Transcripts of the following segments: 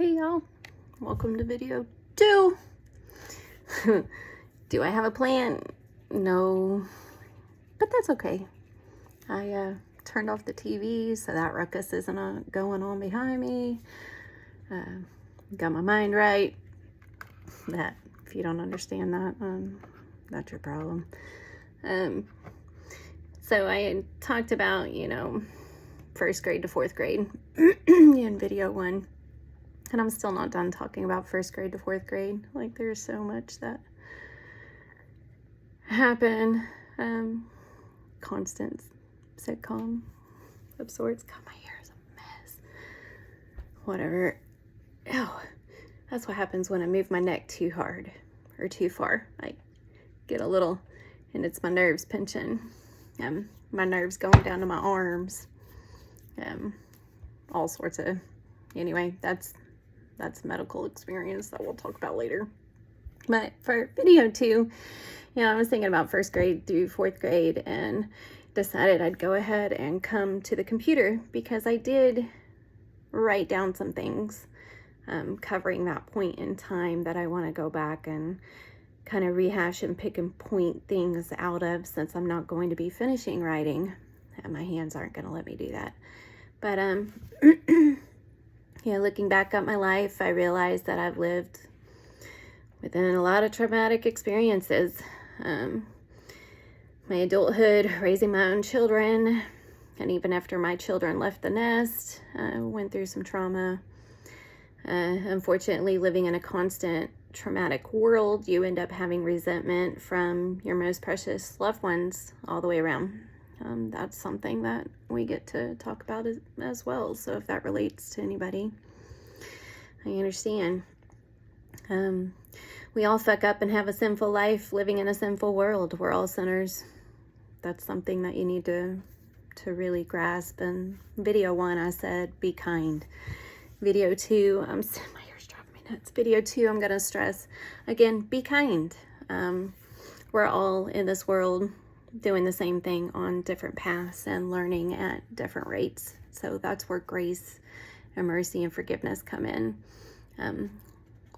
Hey y'all, welcome to video 2. Do I have a plan? No, but that's okay. I turned off the TV so that ruckus isn't going on behind me. Got my mind right. That, if you don't understand that, that's your problem. So I had talked about, first grade to fourth grade in video 1. And I'm still not done talking about first grade to fourth grade. Like, there's so much that happened. Constant sitcom of sorts. God, my hair is a mess. Whatever. Oh, that's what happens when I move my neck too hard or too far. I get a little, and it's my nerves pinching. My nerves going down to my arms. All sorts of, anyway, that's medical experience that we'll talk about later. But for video 2, I was thinking about first grade through fourth grade and decided I'd go ahead and come to the computer because I did write down some things covering that point in time that I want to go back and kind of rehash and pick and point things out of, since I'm not going to be finishing writing and my hands aren't going to let me do that. But looking back at my life, I realized that I've lived within a lot of traumatic experiences. My adulthood, raising my own children, and even after my children left the nest, I went through some trauma. Unfortunately, living in a constant traumatic world, you end up having resentment from your most precious loved ones all the way around. That's something that we get to talk about as well. So if that relates to anybody, I understand. We all fuck up and have a sinful life living in a sinful world. We're all sinners. That's something that you need to really grasp. And video 1, I said, be kind. Video 2, my hair's driving me nuts. Video 2, I'm going to stress, again, be kind. We're all in this world doing the same thing on different paths and learning at different rates. So that's where grace and mercy and forgiveness come in.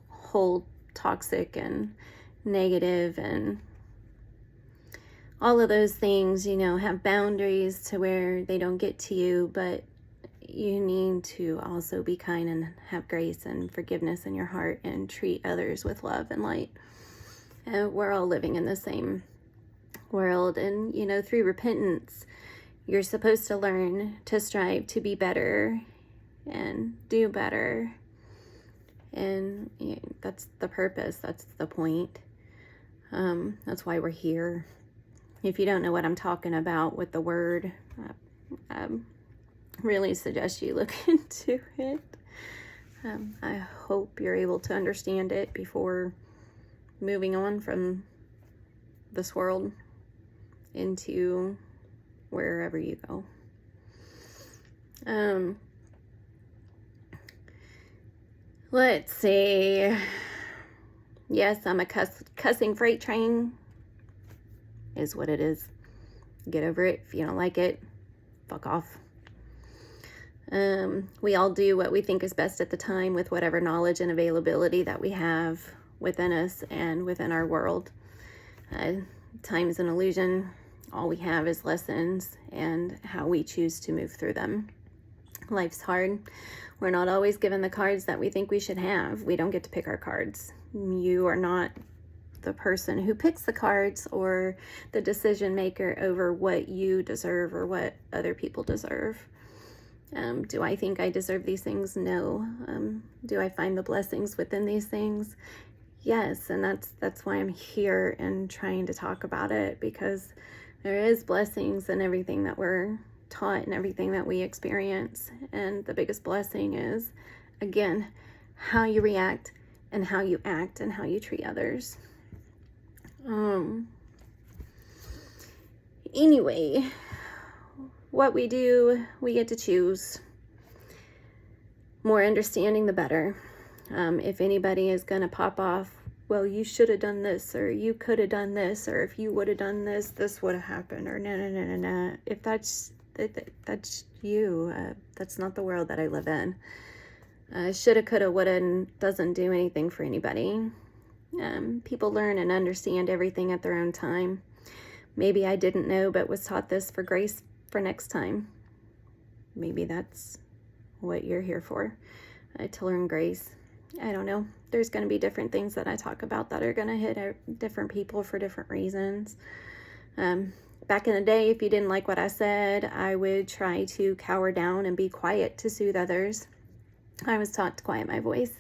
Hold toxic and negative and all of those things, have boundaries to where they don't get to you, but you need to also be kind and have grace and forgiveness in your heart and treat others with love and light. We're all living in the same world, and through repentance you're supposed to learn to strive to be better and do better, and that's the purpose, that's the point. That's why we're here. If you don't know what I'm talking about with the word, I really suggest you look into it. I hope you're able to understand it before moving on from this world into wherever you go. Let's see. Yes, I'm a cussing freight train, is what it is. Get over it. If you don't like it, fuck off. We all do what we think is best at the time with whatever knowledge and availability that we have within us and within our world. Time is an illusion. All we have is lessons and how we choose to move through them. Life's hard. We're not always given the cards that we think we should have. We don't get to pick our cards. You are not the person who picks the cards or the decision maker over what you deserve or what other people deserve. Do I think I deserve these things? No. Do I find the blessings within these things? Yes, and that's why I'm here and trying to talk about it, because there is blessings in everything that we're taught and everything that we experience. And the biggest blessing is, again, how you react and how you act and how you treat others. Anyway, what we do, we get to choose. More understanding, the better. If anybody is going to pop off, well, you should have done this, or you could have done this, or if you would have done this, this would have happened, or no. If that's you, that's not the world that I live in. Shoulda, coulda, woulda doesn't do anything for anybody. People learn and understand everything at their own time. Maybe I didn't know, but was taught this for grace for next time. Maybe that's what you're here for, to learn grace. I don't know. There's going to be different things that I talk about that are going to hit different people for different reasons. Back in the day, if you didn't like what I said, I would try to cower down and be quiet to soothe others. I was taught to quiet my voice.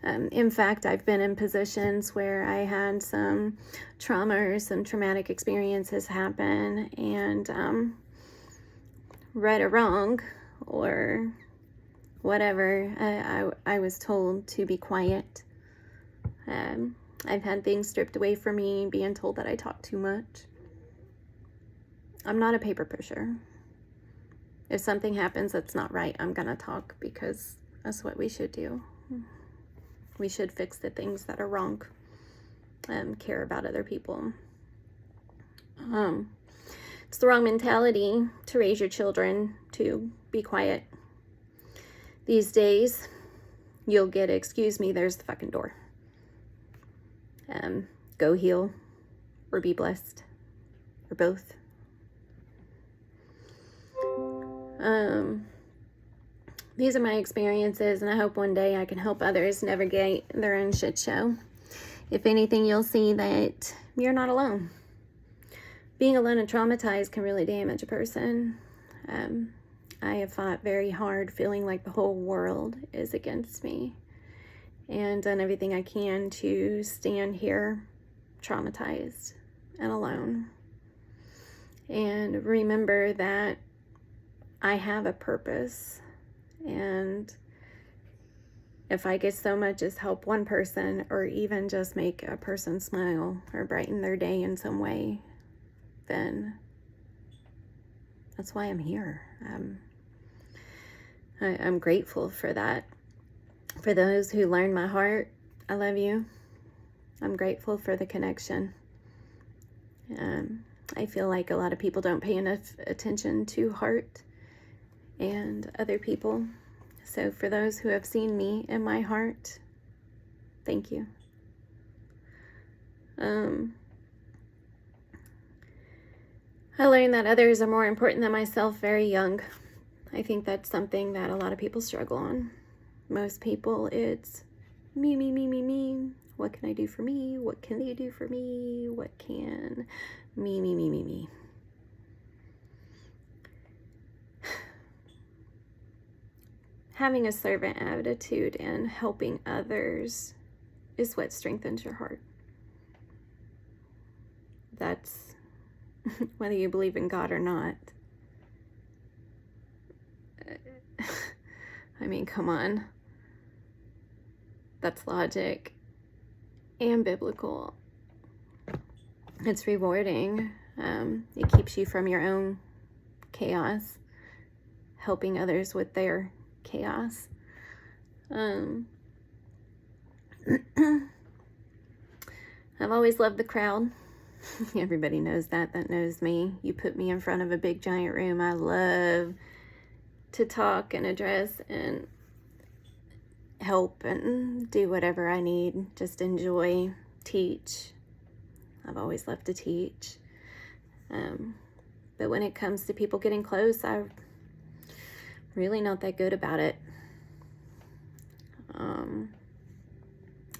In fact, I've been in positions where I had some trauma or some traumatic experiences happen, and right or wrong or whatever, I was told to be quiet. I've had things stripped away from me, being told that I talk too much. I'm not a paper pusher. If something happens that's not right, I'm gonna talk, because that's what we should do. We should fix the things that are wrong. Care about other people. It's the wrong mentality to raise your children to be quiet. These days, you'll get, excuse me, there's the fucking door. Go heal or be blessed, or both. These are my experiences, and I hope one day I can help others navigate their own shit show. If anything, you'll see that you're not alone. Being alone and traumatized can really damage a person. I have fought very hard, feeling like the whole world is against me, and done everything I can to stand here traumatized and alone. And remember that I have a purpose, and if I get so much as help one person, or even just make a person smile or brighten their day in some way, then that's why I'm here. I'm grateful for that. For those who learn my heart, I love you. I'm grateful for the connection. I feel like a lot of people don't pay enough attention to heart and other people. So for those who have seen me and my heart, thank you. I learned that others are more important than myself very young. I think that's something that a lot of people struggle on. Most people, it's me, me, me, me, me. What can I do for me? What can they do for me? What can me, me, me, me, me. Having a servant attitude and helping others is what strengthens your heart. That's whether you believe in God or not. I mean, come on. That's logic and biblical. It's rewarding. It keeps you from your own chaos, helping others with their chaos. I've always loved the crowd. Everybody knows that knows me. You put me in front of a big giant room, I love to talk and address and help and do whatever I need. Just enjoy, teach. I've always loved to teach. But when it comes to people getting close, I'm really not that good about it.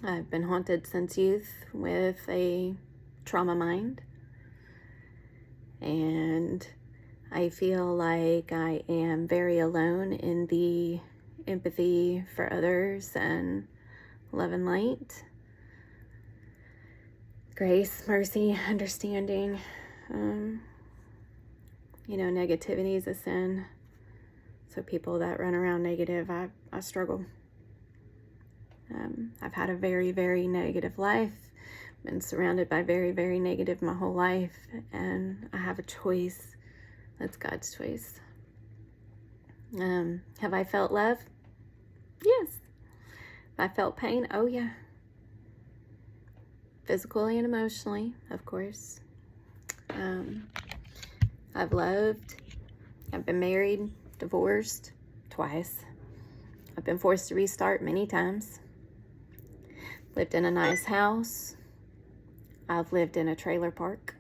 I've been haunted since youth with a trauma mind, and I feel like I am very alone in the empathy for others and love and light, grace, mercy, understanding. Negativity is a sin. So people that run around negative, I struggle. I've had a very, very negative life, been surrounded by very, very negative my whole life, and I have a choice. That's God's choice. Have I felt love? Yes. Have I felt pain? Oh yeah. Physically and emotionally, of course. I've loved. I've been married, divorced twice. I've been forced to restart many times. Lived in a nice house. I've lived in a trailer park.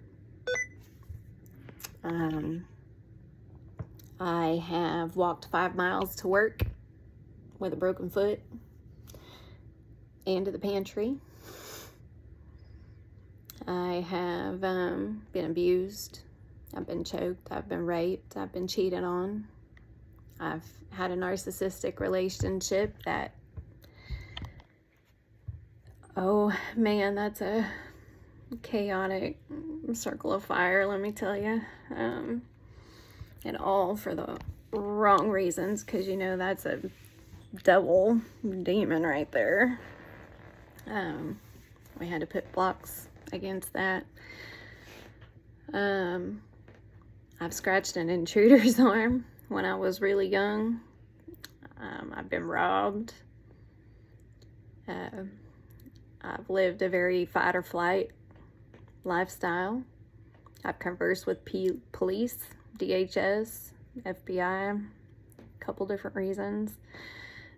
I have walked 5 miles to work with a broken foot and to the pantry. I have been abused. I've been choked. I've been raped. I've been cheated on. I've had a narcissistic relationship that, oh man, that's a chaotic circle of fire, let me tell you. And all for the wrong reasons, because you know that's a devil demon right there. We had to put blocks against that. I've scratched an intruder's arm when I was really young. I've been robbed. I've lived a very fight or flight lifestyle. I've conversed with police, DHS, FBI, a couple different reasons.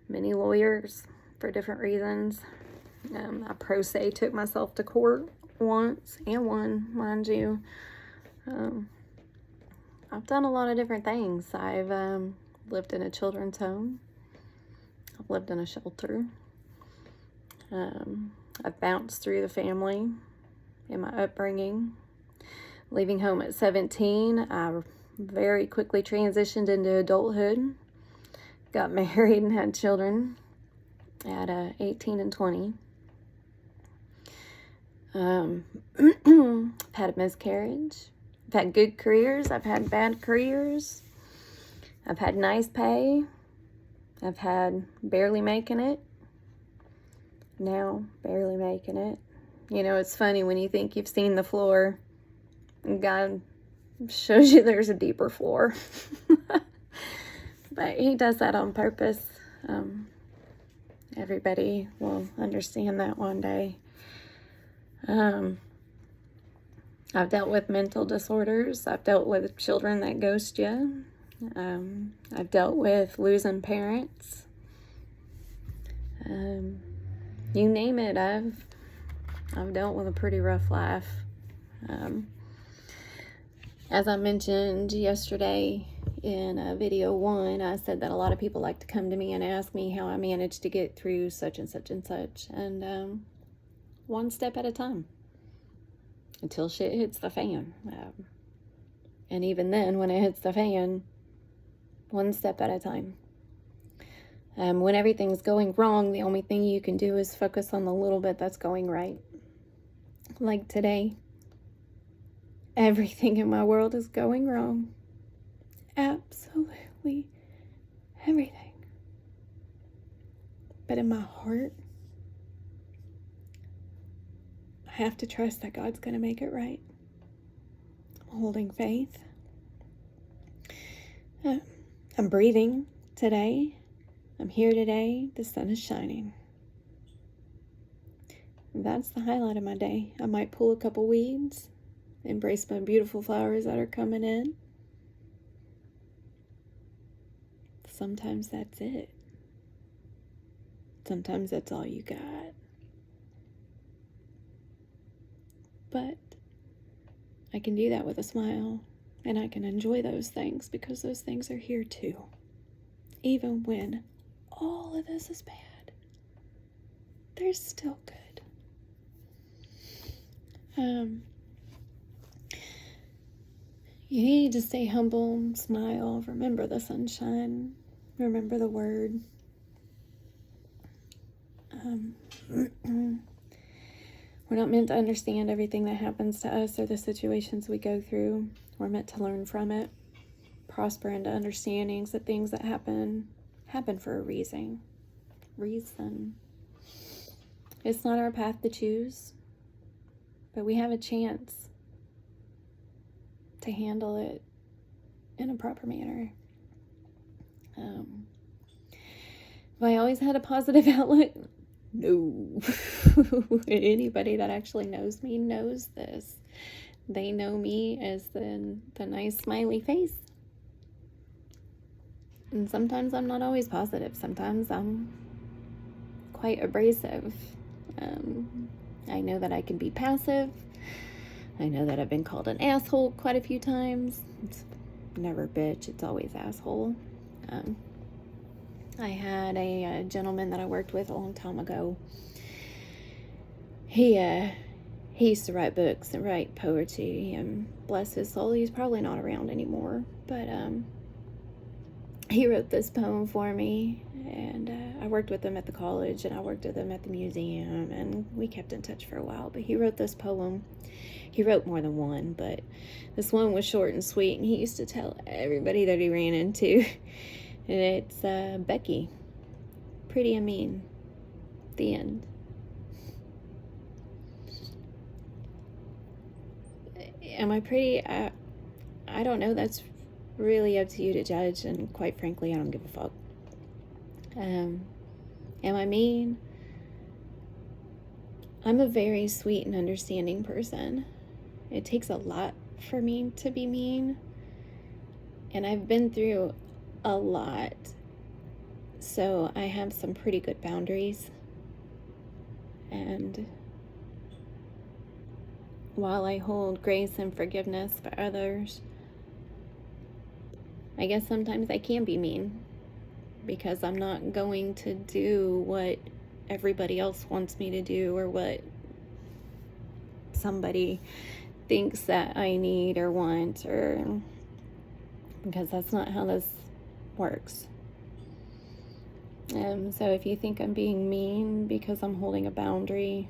Many lawyers for different reasons. I pro se took myself to court once and won, mind you. I've done a lot of different things. I've lived in a children's home. I've lived in a shelter. I've bounced through the family in my upbringing. Leaving home at 17, I very quickly transitioned into adulthood. Got married and had children at 18 and 20. I've had a miscarriage. I've had good careers. I've had bad careers. I've had nice pay. I've had barely making it. Now, barely making it. You know, it's funny when you think you've seen the floor, and God shows you there's a deeper floor. But he does that on purpose. Everybody will understand that one day. I've dealt with mental disorders. I've dealt with children that ghost you. I've dealt with losing parents. You name it, I've dealt with a pretty rough life. As I mentioned yesterday in video 1, I said that a lot of people like to come to me and ask me how I managed to get through such and such and such. And one step at a time until shit hits the fan. And even then, when it hits the fan, one step at a time. When everything's going wrong, the only thing you can do is focus on the little bit that's going right. Like today, everything in my world is going wrong. Absolutely everything. But in my heart, I have to trust that God's going to make it right. I'm holding faith. I'm breathing today. I'm here today. The sun is shining. That's the highlight of my day. I might pull a couple weeds, embrace my beautiful flowers that are coming in. Sometimes that's it. Sometimes that's all you got. But I can do that with a smile, and I can enjoy those things because those things are here too. Even when all of this is bad, they're still good. You need to stay humble, smile, remember the sunshine, remember the word. We're not meant to understand everything that happens to us or the situations we go through. We're meant to learn from it, prosper into understandings that things that happen for a reason. It's not our path to choose, but we have a chance to handle it in a proper manner. Have I always had a positive outlook? No. Anybody that actually knows me knows this. They know me as the nice smiley face. And sometimes I'm not always positive. Sometimes I'm quite abrasive. I know that I can be passive. I know that I've been called an asshole quite a few times. It's never bitch, it's always asshole. I had a gentleman that I worked with a long time ago. He used to write books and write poetry, and bless his soul, he's probably not around anymore. But he wrote this poem for me, and I worked with him at the college, and I worked with him at the museum, and we kept in touch for a while. But he wrote this poem. He wrote more than one, but this one was short and sweet, and he used to tell everybody that he ran into. And it's Becky, pretty and mean. The end. Am I pretty? I don't know. That's really up to you to judge, and quite frankly, I don't give a fuck. Am I mean? I'm a very sweet and understanding person. It takes a lot for me to be mean, and I've been through a lot, so I have some pretty good boundaries. And while I hold grace and forgiveness for others, I guess sometimes I can be mean, because I'm not going to do what everybody else wants me to do, or what somebody thinks that I need or want, or because that's not how this works. So if you think I'm being mean because I'm holding a boundary,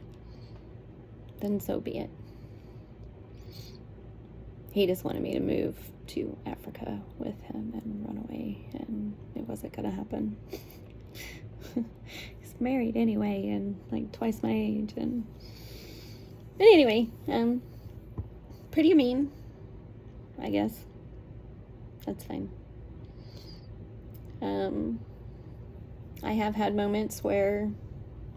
then so be it. He just wanted me to move to Africa with him and run away, and it wasn't gonna happen. He's married anyway, and like twice my age, and but anyway, pretty mean, I guess. That's fine. I have had moments where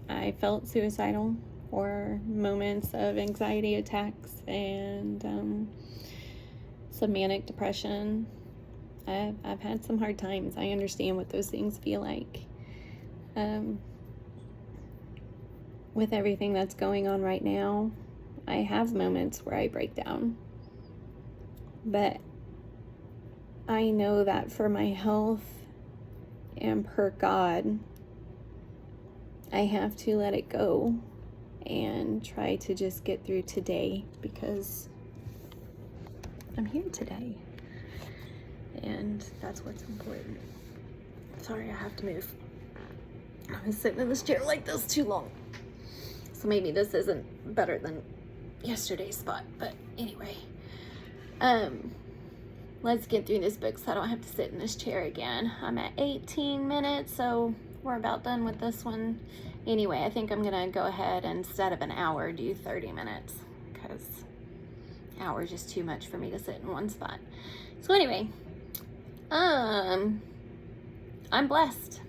I felt suicidal, or moments of anxiety attacks, and some manic depression. I've had some hard times. I understand what those things feel like. With everything that's going on right now, I have moments where I break down. But I know that for my health and per God, I have to let it go and try to just get through today, because I'm here today, and that's what's important. Sorry, I have to move. I've been sitting in this chair like this too long, so maybe this isn't better than yesterday's spot, but anyway, let's get through this book so I don't have to sit in this chair again. I'm at 18 minutes, so we're about done with this one. Anyway, I think I'm gonna go ahead and instead of an hour, do 30 minutes, because an hour is just too much for me to sit in one spot. So anyway, I'm blessed.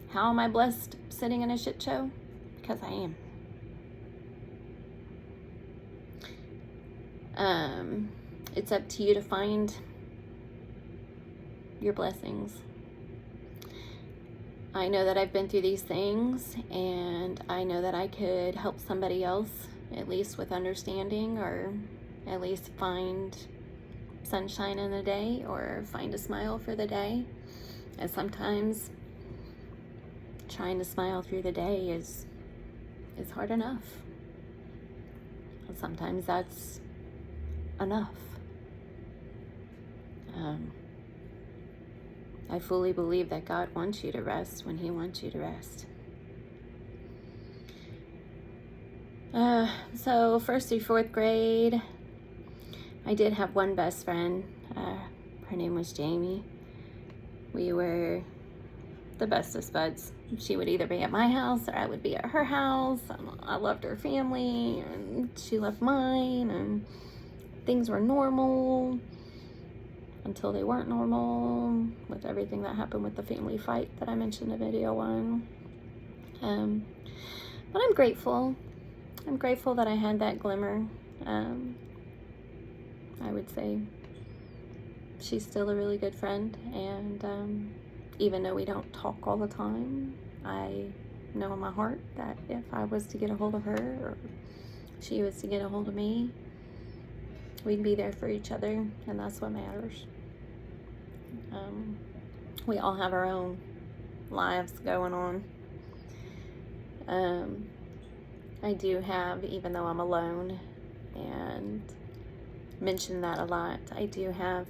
How am I blessed sitting in a shit show? Because I am. It's up to you to find your blessings. I know that I've been through these things, and I know that I could help somebody else, at least with understanding, or at least find sunshine in the day, or find a smile for the day. And sometimes trying to smile through the day is hard enough. And sometimes that's enough. I fully believe that God wants you to rest when He wants you to rest. So 1st through 4th grade, I did have one best friend. Her name was Jamie. We were the bestest buds. She would either be at my house or I would be at her house. I loved her family, and she loved mine, and things were normal until they weren't normal, with everything that happened with the family fight that I mentioned in video 1. But I'm grateful. I'm grateful that I had that glimmer. I would say she's still a really good friend, and even though we don't talk all the time, I know in my heart that if I was to get a hold of her, or she was to get a hold of me, we'd be there for each other, and that's what matters. We all have our own lives going on. I do have, even though I'm alone, and mention that a lot, I do have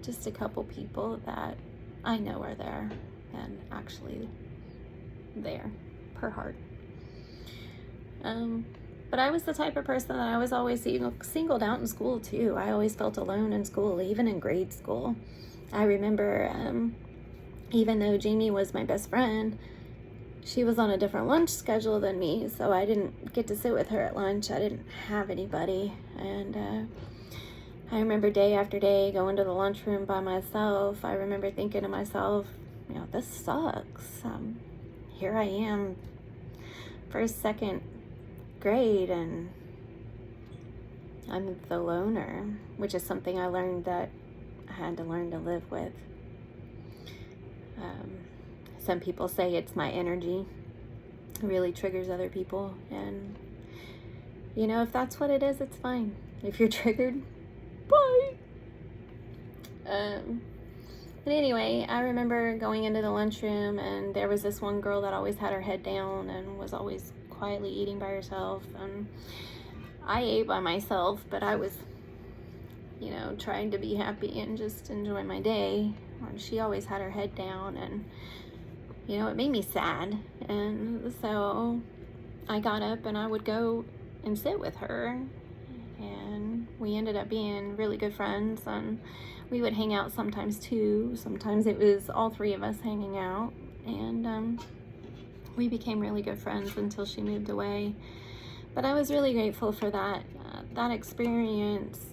just a couple people that I know are there and actually there per heart. But I was the type of person that I was always singled out in school too. I always felt alone in school, even in grade school. I remember, even though Jamie was my best friend, she was on a different lunch schedule than me, so I didn't get to sit with her at lunch. I didn't have anybody, and I remember day after day going to the lunchroom by myself. I remember thinking to myself, this sucks. Here I am, first, second grade, and I'm the loner, which is something I learned that I had to learn to live with. Some people say it's my energy. It really triggers other people, and if that's what it is, it's fine. If you're triggered, bye. But anyway, I remember going into the lunchroom, and there was this one girl that always had her head down and was always quietly eating by herself, and I ate by myself, but I was trying to be happy and just enjoy my day, and she always had her head down, and it made me sad. And so I got up and I would go and sit with her, and we ended up being really good friends, and we would hang out sometimes too. Sometimes it was all three of us hanging out, and we became really good friends until she moved away. But I was really grateful for that experience.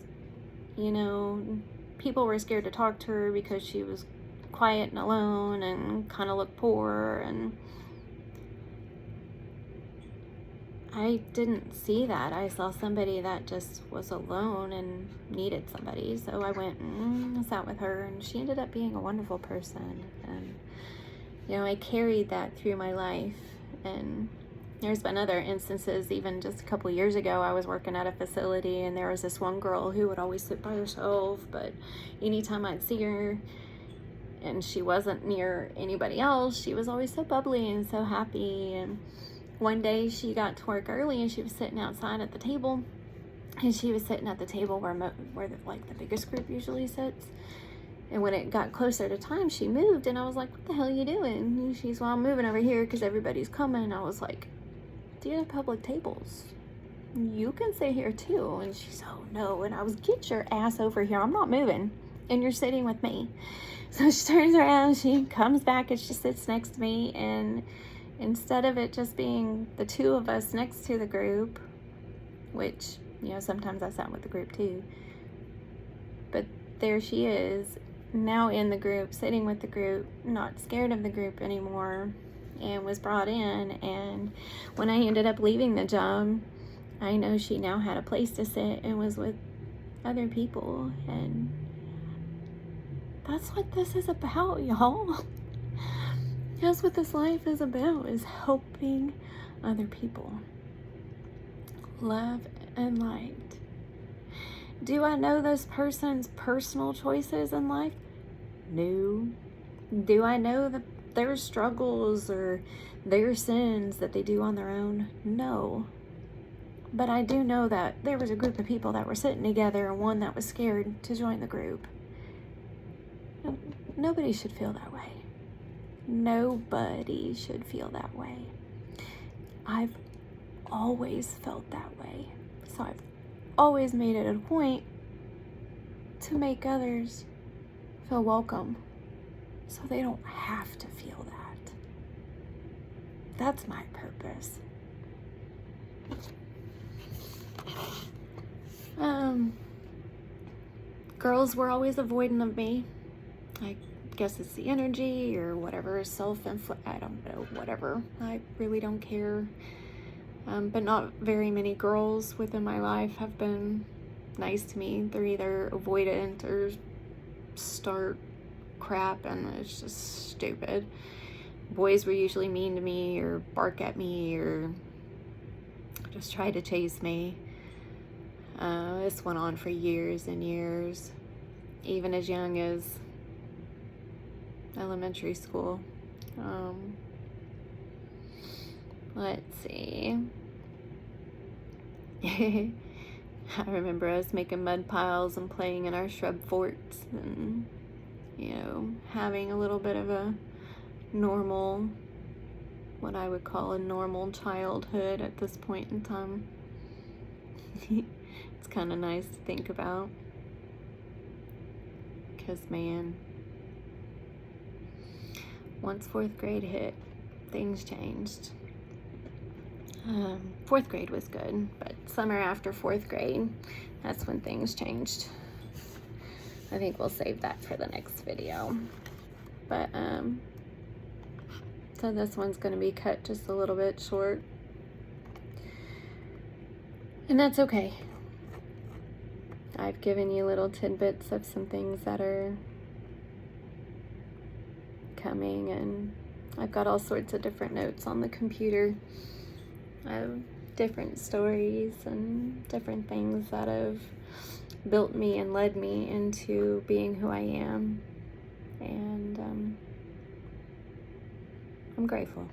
People were scared to talk to her because she was quiet and alone and kind of looked poor, and I didn't see that. I saw somebody that just was alone and needed somebody. So I went and sat with her, and she ended up being a wonderful person. And, I carried that through my life. And there's been other instances. Even just a couple of years ago, I was working at a facility, and there was this one girl who would always sit by herself. But anytime I'd see her and she wasn't near anybody else, she was always so bubbly and so happy. And one day she got to work early, and she was sitting outside at the table, and she was sitting at the table where the biggest group usually sits. And when it got closer to time, she moved, and I was like, "What the hell are you doing?" And she's, "Well, I'm moving over here because everybody's coming." And I was like, "These are public tables. You can sit here too." And she's, "Oh no." And I was, "Get your ass over here. I'm not moving, and you're sitting with me." So she turns around, she comes back, and she sits next to me, and instead of it just being the two of us next to the group, which, sometimes I sat with the group too, but there she is, now in the group, sitting with the group, not scared of the group anymore, and was brought in. And when I ended up leaving the job, I know she now had a place to sit and was with other people, and that's what this is about, y'all. That's what this life is about, is helping other people. Love and light. Do I know this person's personal choices in life? No. Do I know their struggles or their sins that they do on their own? No. But I do know that there was a group of people that were sitting together, and one that was scared to join the group. Nobody should feel that way. Nobody should feel that way. I've always felt that way. So I've always made it a point to make others feel welcome, so they don't have to feel that. That's my purpose. Girls were always avoidant of me. I guess it's the energy or whatever, I don't know, whatever. I really don't care. But not very many girls within my life have been nice to me. They're either avoidant or start crap, and it's just stupid. Boys were usually mean to me or bark at me or just try to chase me. This went on for years and years, even as young as elementary school. Let's see. I remember us making mud piles and playing in our shrub forts and, you know, having a little bit of a normal, what I would call a normal childhood at this point in time. It's kind of nice to think about. Because, man, once 4th grade hit, things changed. 4th grade was good, but summer after 4th grade, that's when things changed. I think we'll save that for the next video. But, so this one's going to be cut just a little bit short. And that's okay. I've given you little tidbits of some things that are coming, and I've got all sorts of different notes on the computer of different stories and different things that have built me and led me into being who I am. And I'm grateful.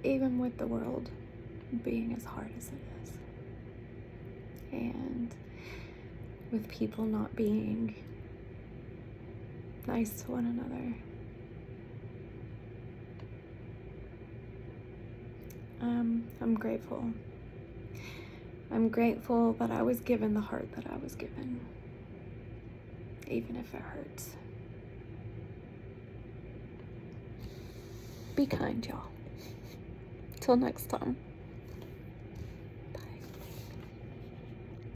Even with the world being as hard as it is, and with people not being nice to one another, I'm grateful. I'm grateful that I was given the heart that I was given, even if it hurts. Be kind, y'all. Till next time.